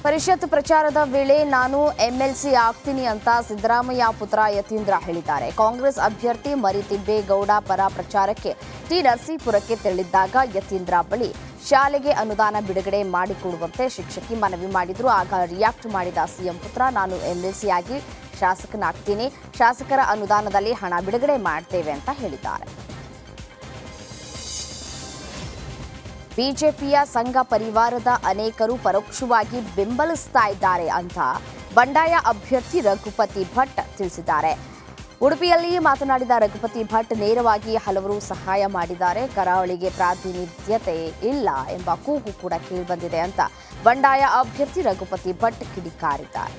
ಪರಿಷತ್ ಪ್ರಚಾರದ ವೇಳೆ ನಾನು ಎಂಎಲ್ಸಿ ಆಗ್ತೀನಿ ಅಂತ ಸಿದ್ದರಾಮಯ್ಯ ಪುತ್ರ ಯತೀಂದ್ರ ಹೇಳಿದ್ದಾರೆ. ಕಾಂಗ್ರೆಸ್ ಅಭ್ಯರ್ಥಿ ಮರಿತಿಬ್ಬೇಗೌಡ ಪರ ಪ್ರಚಾರಕ್ಕೆ ಟಿ ನರಸೀಪುರಕ್ಕೆ ತೆರಳಿದ್ದಾಗ ಯತೀಂದ್ರ ಬಳಿ ಶಾಲೆಗೆ ಅನುದಾನ ಬಿಡುಗಡೆ ಮಾಡಿಕೊಡುವಂತೆ ಶಿಕ್ಷಕಿ ಮನವಿ ಮಾಡಿದ್ರು. ಆಗ ರಿಯಾಕ್ಟ್ ಮಾಡಿದ ಸಿಎಂ ಪುತ್ರ, ನಾನು ಎಂಎಲ್ಸಿ ಆಗಿ ಶಾಸಕನಾಗ್ತೀನಿ, ಶಾಸಕರ ಅನುದಾನದಲ್ಲಿ ಹಣ ಬಿಡುಗಡೆ ಮಾಡ್ತೇವೆ ಅಂತ ಹೇಳಿದ್ದಾರೆ. ಬಿಜೆಪಿಯ ಸಂಘ ಪರಿವಾರದ ಅನೇಕರು ಪರೋಕ್ಷವಾಗಿ ಬೆಂಬಲಿಸ್ತಾ ಇದ್ದಾರೆ ಅಂತ ಬಂಡಾಯ ಅಭ್ಯರ್ಥಿ ರಘುಪತಿ ಭಟ್ ತಿಳಿಸಿದ್ದಾರೆ. ಉಡುಪಿಯಲ್ಲಿ ಮಾತನಾಡಿದ ರಘುಪತಿ ಭಟ್, ನೇರವಾಗಿ ಹಲವರು ಸಹಾಯ ಮಾಡಿದ್ದಾರೆ, ಕರಾವಳಿಗೆ ಪ್ರಾತಿನಿಧ್ಯತೆ ಇಲ್ಲ ಎಂಬ ಕೂಗು ಕೂಡ ಕೇಳಿಬಂದಿದೆ ಅಂತ ಬಂಡಾಯ ಅಭ್ಯರ್ಥಿ ರಘುಪತಿ ಭಟ್ ಕಿಡಿಕಾರಿದ್ದಾರೆ.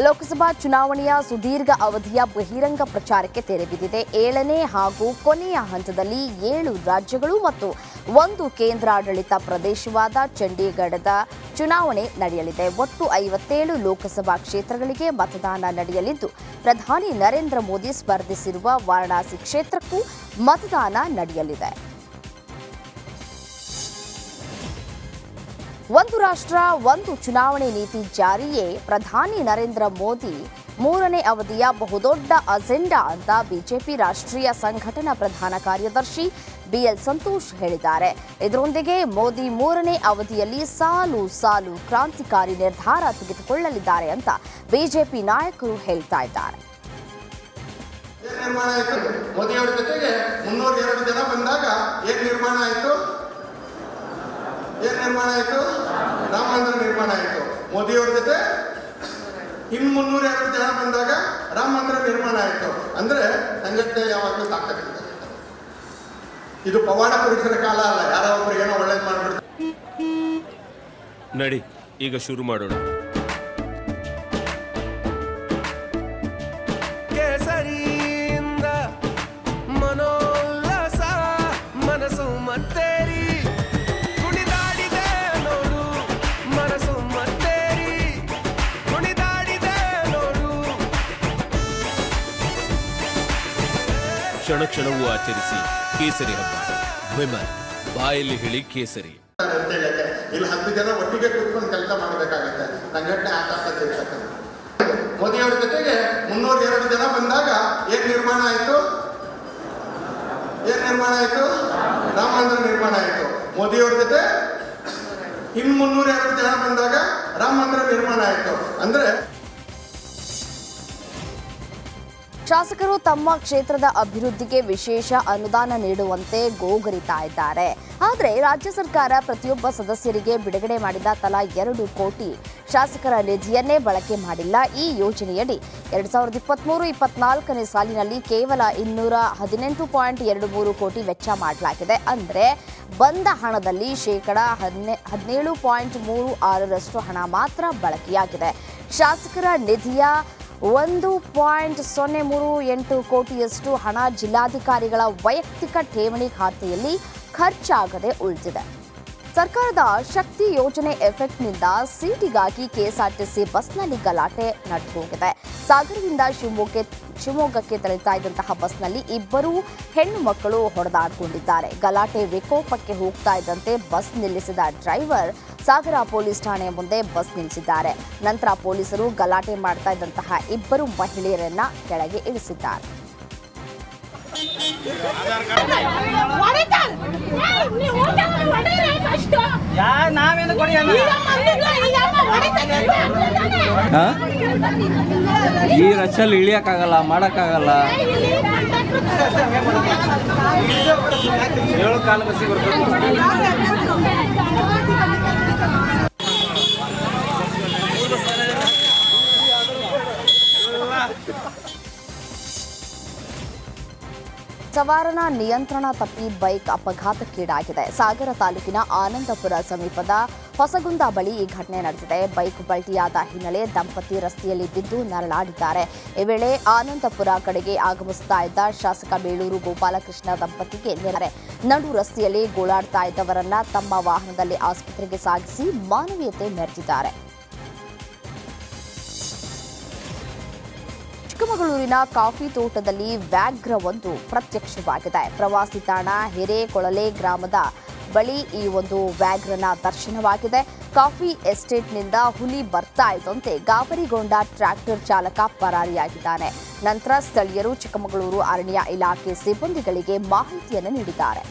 ಲೋಕಸಭಾ ಚುನಾವಣೆಯ ಸುದೀರ್ಘ ಅವಧಿಯ ಬಹಿರಂಗ ಪ್ರಚಾರಕ್ಕೆ ತೆರೆ ಬಿದ್ದಿದೆ. 7ನೇ ಹಾಗೂ ಕೊನೆಯ ಹಂತದಲ್ಲಿ 7 ರಾಜ್ಯಗಳು ಮತ್ತು 1 ಕೇಂದ್ರಾಡಳಿತ ಪ್ರದೇಶವಾದ ಚಂಡೀಗಢದ ಚುನಾವಣೆ ನಡೆಯಲಿದೆ. ಒಟ್ಟು 57 ಲೋಕಸಭಾ ಕ್ಷೇತ್ರಗಳಿಗೆ ಮತದಾನ ನಡೆಯಲಿದ್ದು, ಪ್ರಧಾನಿ ನರೇಂದ್ರ ಮೋದಿ ಸ್ಪರ್ಧಿಸಿರುವ ವಾರಣಾಸಿ ಕ್ಷೇತ್ರಕ್ಕೂ ಮತದಾನ ನಡೆಯಲಿದೆ. ಒಂದು ರಾಷ್ಟ್ರ ಒಂದು ಚುನಾವಣೆ ನೀತಿ ಜಾರಿಯೇ ಪ್ರಧಾನಿ ನರೇಂದ್ರ ಮೋದಿ 3ನೇ ಅವಧಿಯ ಬಹುದೊಡ್ಡ ಅಜೆಂಡಾ ಅಂತ ಬಿಜೆಪಿ ರಾಷ್ಟ್ರೀಯ ಸಂಘಟನಾ ಪ್ರಧಾನ ಕಾರ್ಯದರ್ಶಿ ಬಿಎಲ್ ಸಂತೋಷ್ ಹೇಳಿದ್ದಾರೆ. ಇದರೊಂದಿಗೆ ಮೋದಿ 3ನೇ ಅವಧಿಯಲ್ಲಿ ಸಾಲು ಸಾಲು ಕ್ರಾಂತಿಕಾರಿ ನಿರ್ಧಾರ ತೆಗೆದುಕೊಳ್ಳಲಿದ್ದಾರೆ ಅಂತ ಬಿಜೆಪಿ ನಾಯಕರು ಹೇಳ್ತಾ ಇದ್ದಾರೆ. ಮೋದಿಯವರ ಜೊತೆಗೆ 302 ಜನ ಬಂದಾಗ ಏನ್ ನಿರ್ಮಾಣ ಆಯಿತು? ರಾಮ ಮಂದಿರ ನಿರ್ಮಾಣ ಆಯಿತು. ಮೋದಿಯವರ ಜೊತೆ ಇನ್ನು 302 ಜನ ಬಂದಾಗ ರಾಮ ಮಂದಿರ ನಿರ್ಮಾಣ ಆಯಿತು. ಅಂದ್ರೆ ಸಂಘಟನೆ ಯಾವಾಗಲೂ ತಾಕತ್ತಿದೆ. ಇದು ಪವಾಡ ಪುರುಷರ ಕಾಲ ಅಲ್ಲ, ಯಾರೋ ಒಬ್ರು ಏನೋ ಒಳ್ಳೇದು ಮಾಡ್ಬಿಡ್ತಾರೆ. ನಡಿ, ಈಗ ಶುರು ಮಾಡೋಣ. ಕೇಸರಿಯಿಂದ ಮನೋಲ್ಲಾಸ ಮನಸ್ಸು ಮತ್ತೇರಿ ಕ್ಷಣ ಕ್ಷಣವೂ ಆಚರಿಸಿ ಕೇಸರಿ ಹಬ್ಬ. ವಿಮಲ್ ಬಾಯಲ್ಲಿ ಹೇಳಿ ಕೇಸರಿ. ಇಲ್ಲಿ 10 ಜನ ಒಟ್ಟಿಗೆ ಕೂತ್ಕೊಂಡು ಕೆಲಸ ಮಾಡಬೇಕಾಗುತ್ತೆ. ಸಂಘಟನೆ ಆಕಾಶಕ್ಕೆ ಮೋದಿಯವರ ಜೊತೆಗೆ 302 ಜನ ಬಂದಾಗ ಏನ್ ನಿರ್ಮಾಣ ಆಯಿತು? ರಾಮ ಮಂದಿರ ನಿರ್ಮಾಣ ಆಯಿತು. ಮೋದಿಯವರ ಜೊತೆ ಇನ್ನು 302 ಜನ ಬಂದಾಗ ರಾಮ ಮಂದಿರ ನಿರ್ಮಾಣ ಆಯಿತು. ಅಂದ್ರೆ ಶಾಸಕರು ತಮ್ಮ ಕ್ಷೇತ್ರದ ಅಭಿವೃದ್ಧಿಗೆ ವಿಶೇಷ ಅನುದಾನ ನೀಡುವಂತೆ ಗೋಗರಿತಾ ಇದ್ದಾರೆ. ಆದರೆ ರಾಜ್ಯ ಸರ್ಕಾರ ಪ್ರತಿಯೊಬ್ಬ ಸದಸ್ಯರಿಗೆ ಬಿಡುಗಡೆ ಮಾಡಿದ ತಲಾ 2 ಕೋಟಿ ಶಾಸಕರ ನಿಧಿಯನ್ನೇ ಬಳಕೆ ಮಾಡಿಲ್ಲ. ಈ ಯೋಜನೆಯಡಿ 2023-24ನೇ ಸಾಲಿನಲ್ಲಿ ಕೇವಲ 218.23 ಕೋಟಿ ವೆಚ್ಚ ಮಾಡಲಾಗಿದೆ. ಅಂದರೆ ಬಂದ ಹಣದಲ್ಲಿ ಶೇಕಡ 17.36ರಷ್ಟು ಹಣ ಮಾತ್ರ ಬಳಕೆಯಾಗಿದೆ. ಶಾಸಕರ ನಿಧಿಯ 1.038 ಕೋಟಿಯಷ್ಟು ಹಣ ಜಿಲ್ಲಾಧಿಕಾರಿಗಳ ವೈಯಕ್ತಿಕ ಠೇವಣಿ ಖಾತೆಯಲ್ಲಿ ಖರ್ಚಾಗದೆ ಉಳಿದಿದೆ. ಸರ್ಕಾರದ ಶಕ್ತಿ ಯೋಜನೆ ಎಫೆಕ್ಟ್ನಿಂದ ಸೀಟಿಗಾಗಿ ಕೆಎಸ್ಆರ್ಟಿಸಿ ಬಸ್ನಲ್ಲಿ ಗಲಾಟೆ ನಡೆದು ಹೋಗಿದೆ. ಸಾಗರದಿಂದ ಶಿವಮೊಗ್ಗಕ್ಕೆ ತೆರಳುತ್ತಾ ಇದ್ದಂತಹ ಬಸ್ನಲ್ಲಿ 2 ಹೆಣ್ಣು ಮಕ್ಕಳು ಹೊಡೆದಾಡಿಕೊಂಡಿದ್ದಾರೆ. ಗಲಾಟೆ ವಿಕೋಪಕ್ಕೆ ಹೋಗ್ತಾ ಇದ್ದಂತೆ ಬಸ್ ನಿಲ್ಲಿಸಿದ ಡ್ರೈವರ್ ಸಾಗರ ಪೊಲೀಸ್ ಠಾಣೆಯ ಮುಂದೆ ಬಸ್ ನಿಲ್ಲಿಸಿದ್ದಾರೆ. ನಂತರ ಪೊಲೀಸರು ಗಲಾಟೆ ಮಾಡ್ತಾ ಇದ್ದಂತಹ 2 ಮಹಿಳೆಯರನ್ನ ಕೆಳಗೆ ಇಳಿಸಿದ್ದಾರೆ. ಈ ರಶಲ್ಲಿ ಇಳಿಯಕ್ಕಾಗಲ್ಲ, ಮಾಡಕ್ಕಾಗಲ್ಲ. 7 ಕಾಲ ಬಸ್ಸಿಗೆ ಬರ್ಬೇಕು. ಸವಾರನ ನಿಯಂತ್ರಣ ತಪ್ಪಿ ಬೈಕ್ ಅಪಘಾತಕ್ಕೀಡಾಗಿದೆ. ಸಾಗರ ತಾಲೂಕಿನ ಆನಂದಪುರ ಸಮೀಪದ ಹೊಸಗುಂದ ಬಳಿ ಈ ಘಟನೆ ನಡೆದಿದೆ. ಬೈಕ್ ಪಲ್ಟಿಯಾದ ಹಿನ್ನೆಲೆ ದಂಪತಿ ರಸ್ತೆಯಲ್ಲಿ ಬಿದ್ದು ನರಳಾಡಿದ್ದಾರೆ. ಈ ವೇಳೆ ಆನಂದಪುರ ಕಡೆಗೆ ಆಗಮಿಸುತ್ತಾ ಇದ್ದ ಶಾಸಕ ಬೇಳೂರು ಗೋಪಾಲಕೃಷ್ಣ ದಂಪತಿಗೆ ನಡು ರಸ್ತೆಯಲ್ಲಿ ಗೋಳಾಡ್ತಾ ಇದ್ದವರನ್ನ ತಮ್ಮ ವಾಹನದಲ್ಲಿ ಆಸ್ಪತ್ರೆಗೆ ಸಾಗಿಸಿ ಮಾನವೀಯತೆ ಮೆರೆದಿದ್ದಾರೆ. ಚಿಕ್ಕಮಗಳೂರಿನ ಕಾಫಿ ತೋಟದಲ್ಲಿ ವ್ಯಾಘ್ರವೊಂದು ಪ್ರತ್ಯಕ್ಷವಾಗಿದೆ. ಪ್ರವಾಸಿ ತಾಣ ಹಿರೇಕೊಳಲೆ ಗ್ರಾಮದ ಬಳಿ ಈ ಒಂದು ವ್ಯಾಘ್ರನ ದರ್ಶನವಾಗಿದೆ. ಕಾಫಿ ಎಸ್ಟೇಟ್ನಿಂದ ಹುಲಿ ಬರ್ತಾ ಇದ್ದಂತೆ ಗಾಬರಿಗೊಂಡ ಟ್ರ್ಯಾಕ್ಟರ್ ಚಾಲಕ ಪರಾರಿಯಾಗಿದ್ದಾನೆ. ನಂತರ ಸ್ಥಳೀಯರು ಚಿಕ್ಕಮಗಳೂರು ಅರಣ್ಯ ಇಲಾಖೆ ಸಿಬ್ಬಂದಿಗಳಿಗೆ ಮಾಹಿತಿಯನ್ನು ನೀಡಿದ್ದಾರೆ.